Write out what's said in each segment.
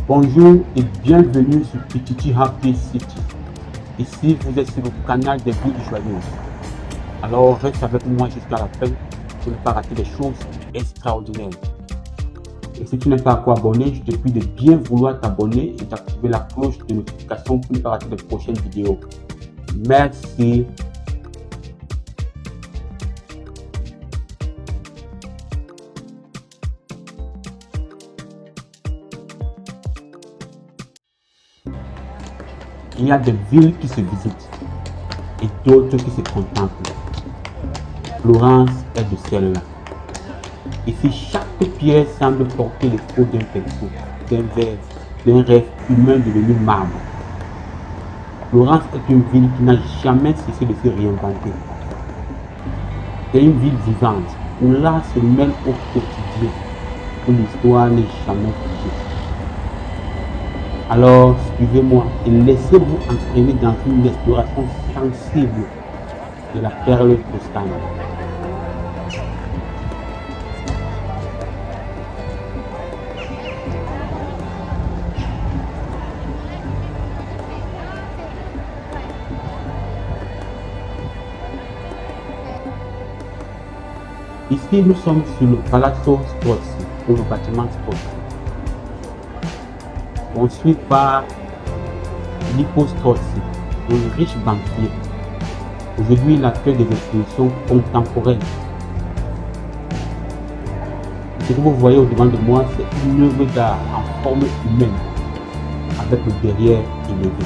Bonjour et bienvenue sur Pichichi Happy City. Ici, vous êtes sur le canal des Bulles Joyeuses. Alors, reste avec moi jusqu'à la fin pour ne pas rater des choses extraordinaires. Et si tu n'es pas encore abonné, je te prie de bien vouloir t'abonner et d'activer la cloche de notification pour ne pas rater les prochaines vidéos. Merci. Il y a des villes qui se visitent et d'autres qui se contemplent. Florence est de celle-là. Ici, chaque pierre semble porter l'écho d'un pinceau, d'un rêve humain devenu marbre. Florence est une ville qui n'a jamais cessé de se réinventer. C'est une ville vivante où l'art se mêle au quotidien, où l'histoire n'est jamais figée. Alors, suivez-moi et laissez-vous entraîner dans une exploration sensible de la perle toscane. Ici, nous sommes sur le Palazzo Strozzi, ou le bâtiment Strozzi, construit par Lippo Strozzi, un riche banquier. Aujourd'hui, il accueille des expositions contemporaines. Ce que vous voyez au-devant de moi, c'est une œuvre d'art en forme humaine, avec le derrière élevé.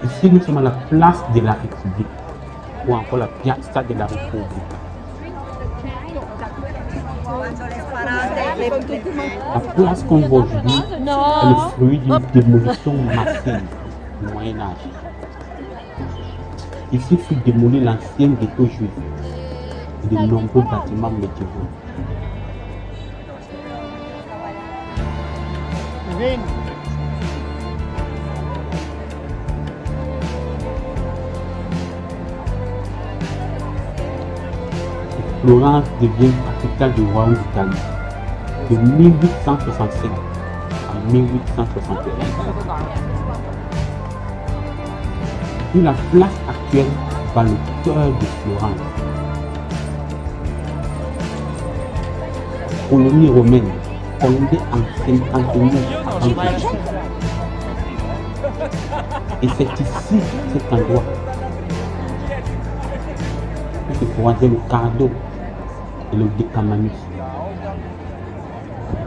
Ici, nous sommes à la place de la République, ou encore la Piazza de la République. La place qu'on voit aujourd'hui est le fruit d'une démolition massive du Moyen-Âge. Ici fut démoli l'ancien ghetto juif et de nombreux bâtiments médiévaux. Florence devient capitale du royaume d'Italie de 1865 à 1861. Puis la place actuelle va le cœur de Florence. Colonie romaine fondée en 59 avant Jésus. Et c'est ici, cet endroit, que se croisaient le Cardo et le Decamanus,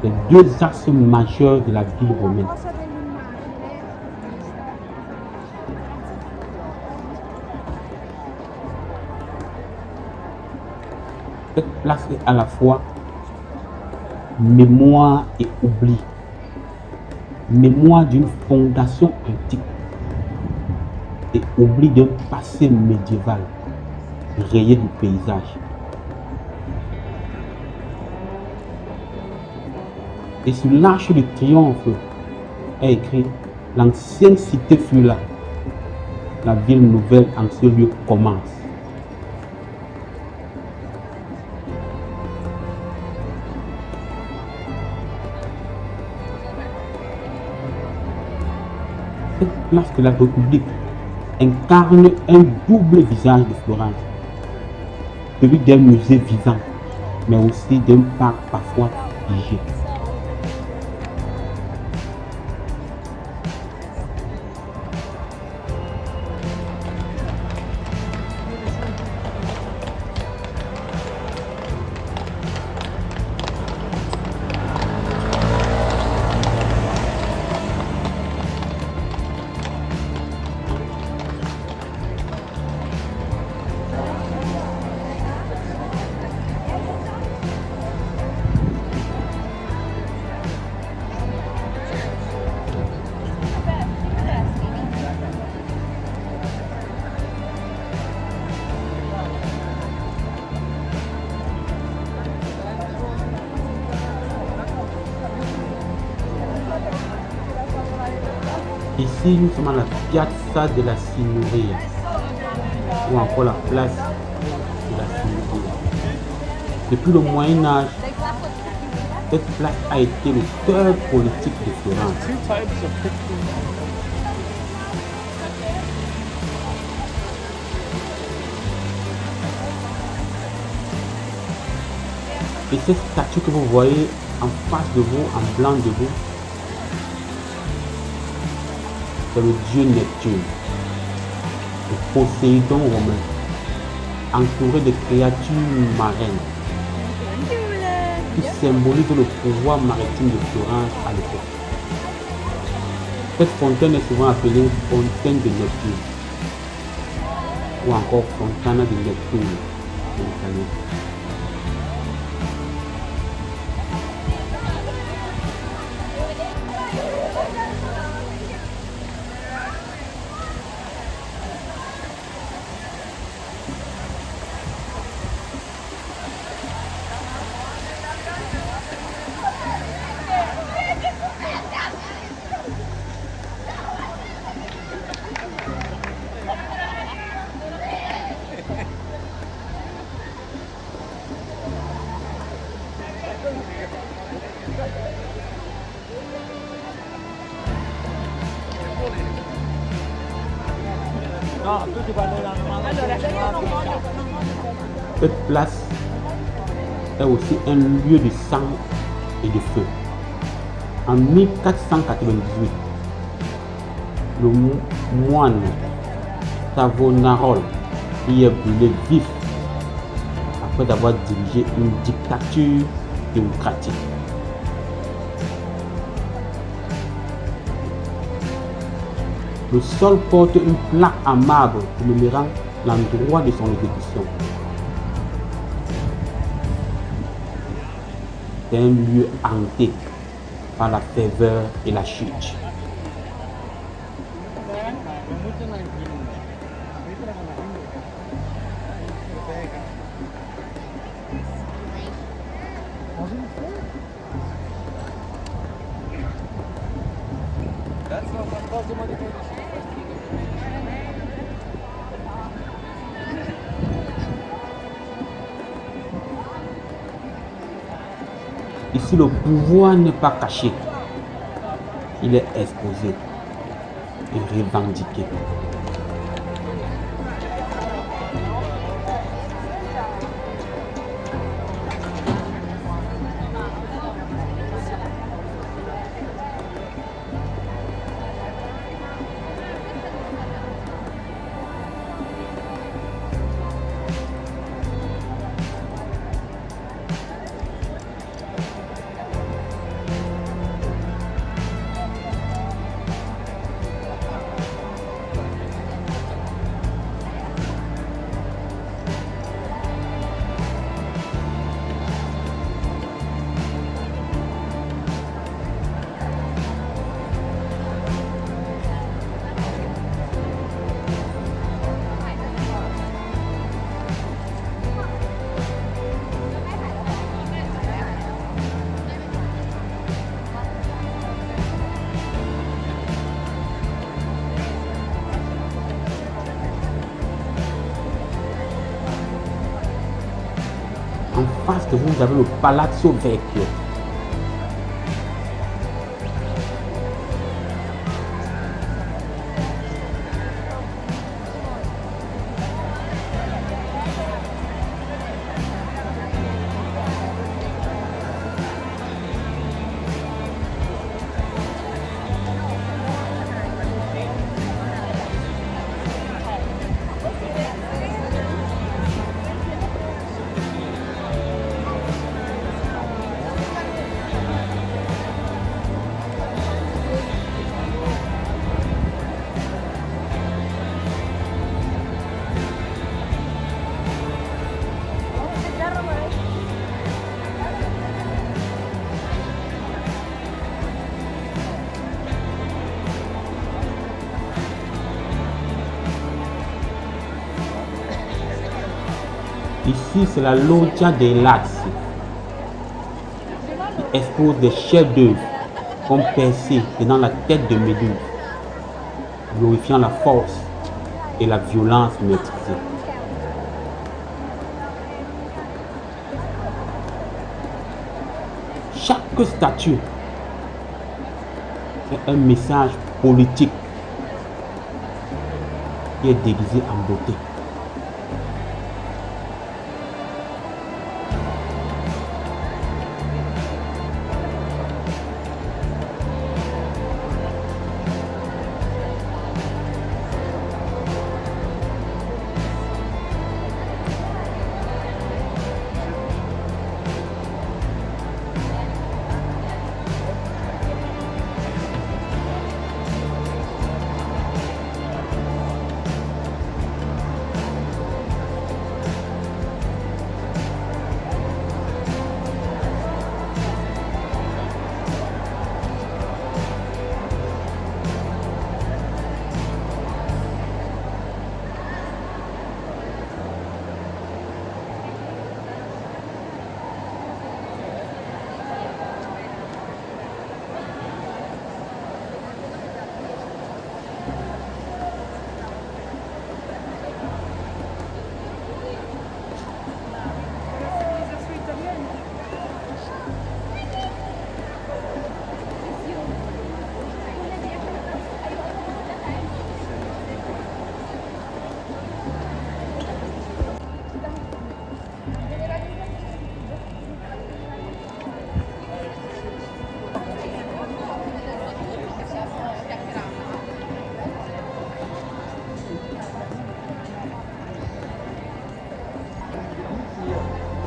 les deux axes majeurs de la ville romaine. Cette place est à la fois mémoire et oubli, mémoire d'une fondation antique et oubli d'un passé médiéval rayé du paysage. Et sur l'Arche de Triomphe est écrit: l'ancienne cité fut là, la ville nouvelle en ce lieu commence. Cette place de la République incarne un double visage de Florence, celui d'un musée vivant, mais aussi d'un parc parfois figé. Ici, nous sommes à la Piazza della Signoria, ou encore la place de la Signoria. Depuis le Moyen Âge, cette place a été le cœur politique de Florence. Et cette statue que vous voyez en face de vous, en blanc de vous, c'est le dieu Neptune, le Poséidon romain, entouré de créatures marines qui symbolisent le pouvoir maritime de Florence à l'époque. Cette fontaine est souvent appelée fontaine de Neptune ou encore fontana de Neptune en italien. Cette place est aussi un lieu de sang et de feu. En 1498, le moine Savonarola y est brûlé vif après avoir dirigé une dictature démocratique. Le sol porte une plaque en marbre commémorant l'endroit de son exécution. C'est un lieu hanté par la ferveur et la chute. Ici, le pouvoir n'est pas caché, il est exposé et revendiqué. face de vous, vous avez le Palazzo Vecchio. Ici, c'est la Loggia dei Lazzi, qui expose des chefs-d'œuvre comme Persée dans la tête de Méduse, glorifiant la force et la violence maîtrisée. Chaque statue est un message politique qui est déguisé en beauté.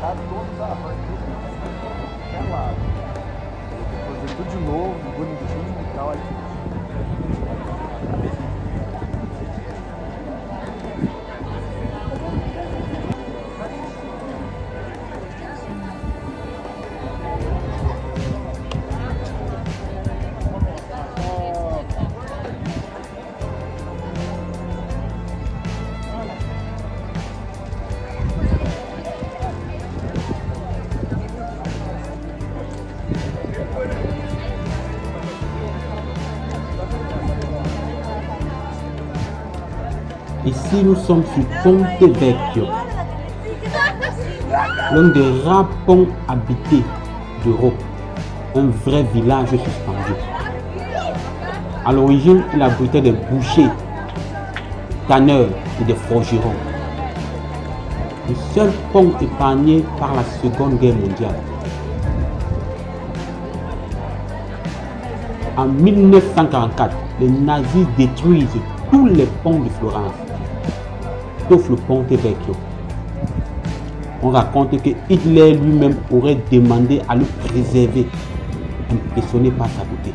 Fazer tudo de novo, bonitinho e tal. Ici, nous sommes sur Ponte Vecchio, l'un des rares ponts habités d'Europe, un vrai village suspendu. À l'origine, il abritait des bouchers, tanneurs et des forgerons. Le seul pont épargné par la Seconde Guerre mondiale. En 1944, les nazis détruisent tous les ponts de Florence, sauf le Ponte Vecchio. On raconte que Hitler lui-même aurait demandé à le préserver, impressionné par sa beauté.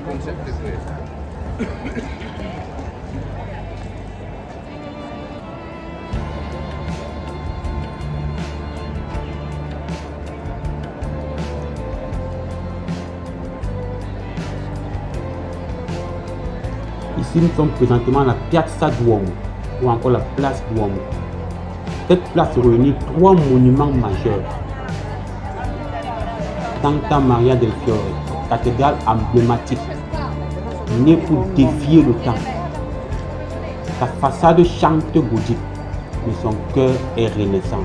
concept te plaît. Ici, nous sommes présentement à la Piazza Duomo, ou encore la place Duomo. Cette place réunit trois monuments majeurs. Santa Maria del Fiore, cathédrale emblématique, née pour défier le temps. Sa façade chante gothique, mais son cœur est renaissance.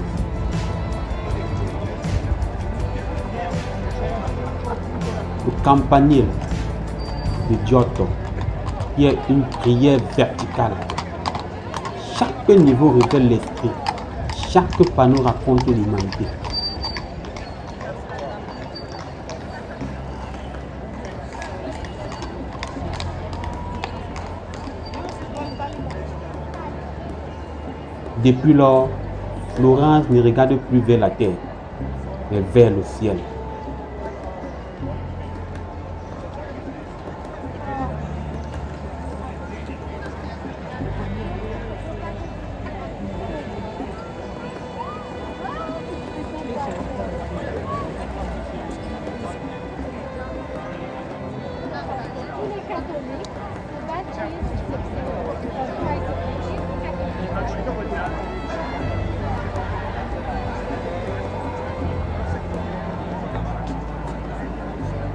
Le campanile de Giotto, qui est une prière verticale. Chaque niveau révèle l'esprit, chaque panneau raconte l'humanité. Depuis lors, Florence ne regarde plus vers la terre, mais vers le ciel.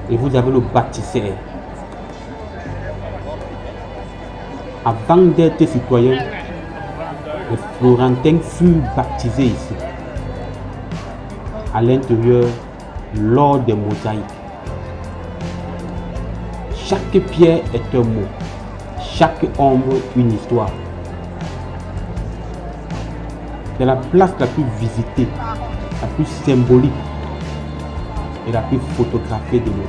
Et vous avez le baptistère. Avant d'être citoyen, les Florentins furent baptisés ici. À l'intérieur, lors des mosaïques. Chaque pierre est un mot, chaque ombre une histoire. C'est la place la plus visitée, la plus symbolique et la plus photographiée de nous.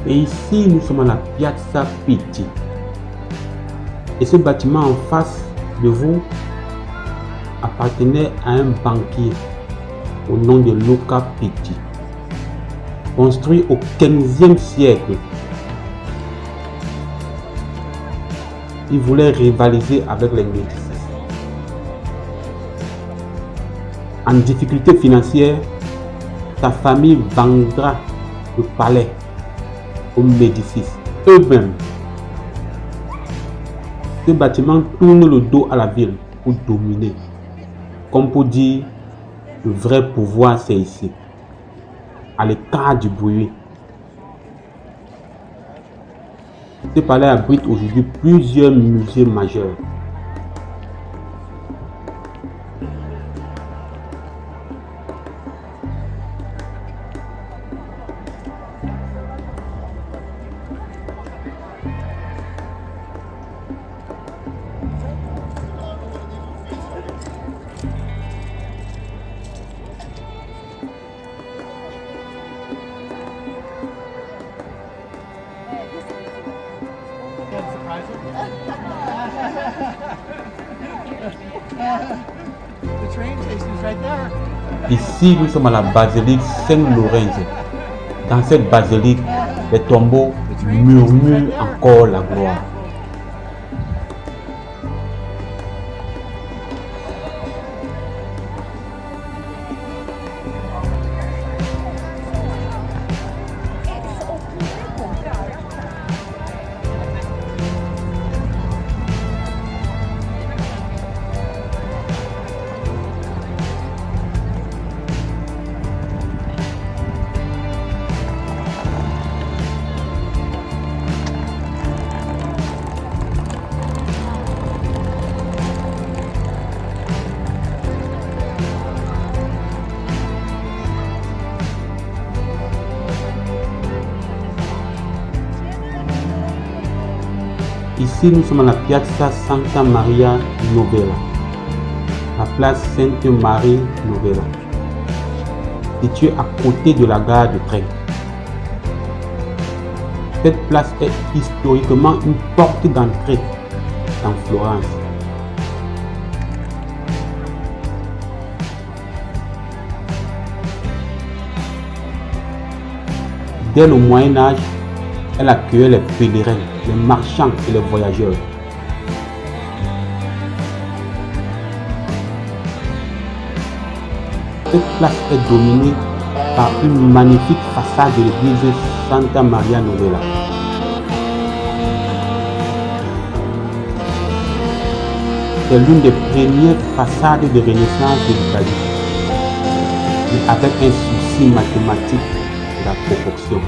Et ici, nous sommes à la Piazza Pitti. Et ce bâtiment en face de vous appartenait à un banquier au nom de Luca Pitti. Construit au XVe siècle. Il voulait rivaliser avec les Médicis. En difficulté financière, sa famille vendra le palais aux Médicis eux-mêmes. Ce bâtiment tourne le dos à la ville pour dominer. Comme pour dire, le vrai pouvoir c'est ici, à l'écart du bruit. Ce palais abrite aujourd'hui plusieurs musées majeurs. The train station's right there. Ici, nous sommes à la basilique Saint-Laurent. Dans cette basilique, les tombeaux murmurent encore la gloire. Ici, nous sommes à la Piazza Santa Maria Novella, la place Sainte-Marie Novella, située à côté de la gare de train. Cette place est historiquement une porte d'entrée dans Florence. Dès le Moyen Âge, elle accueillait les pèlerins, les marchands et les voyageurs. Cette place est dominée par une magnifique façade de l'église Santa Maria Novella. C'est l'une des premières façades de Renaissance de l'Italie, mais avec un souci mathématique de la proportion.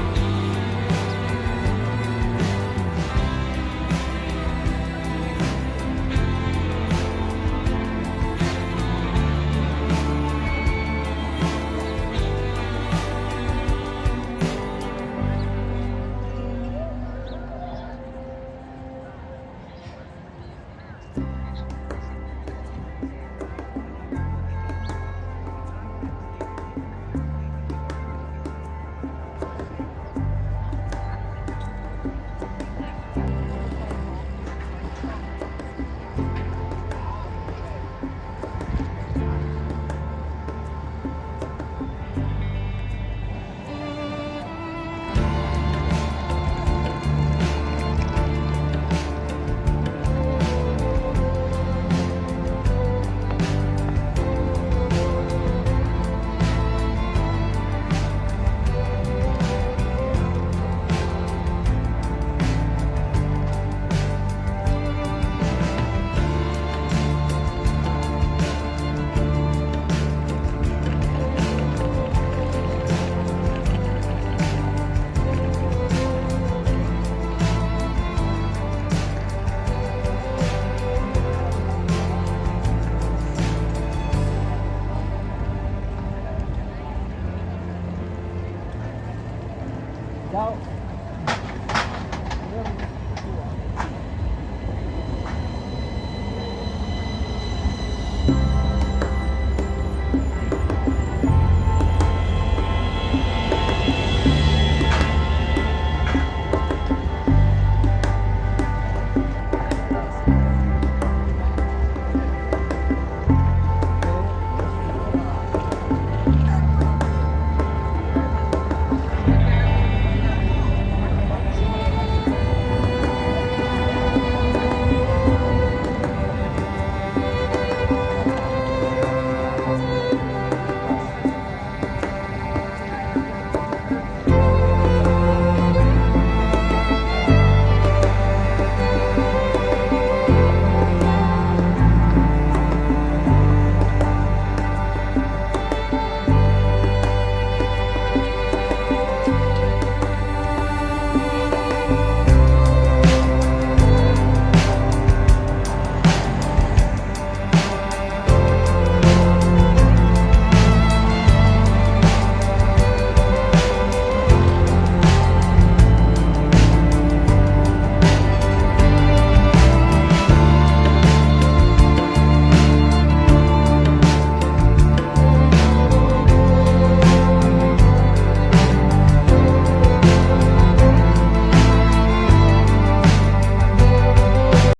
Ciao.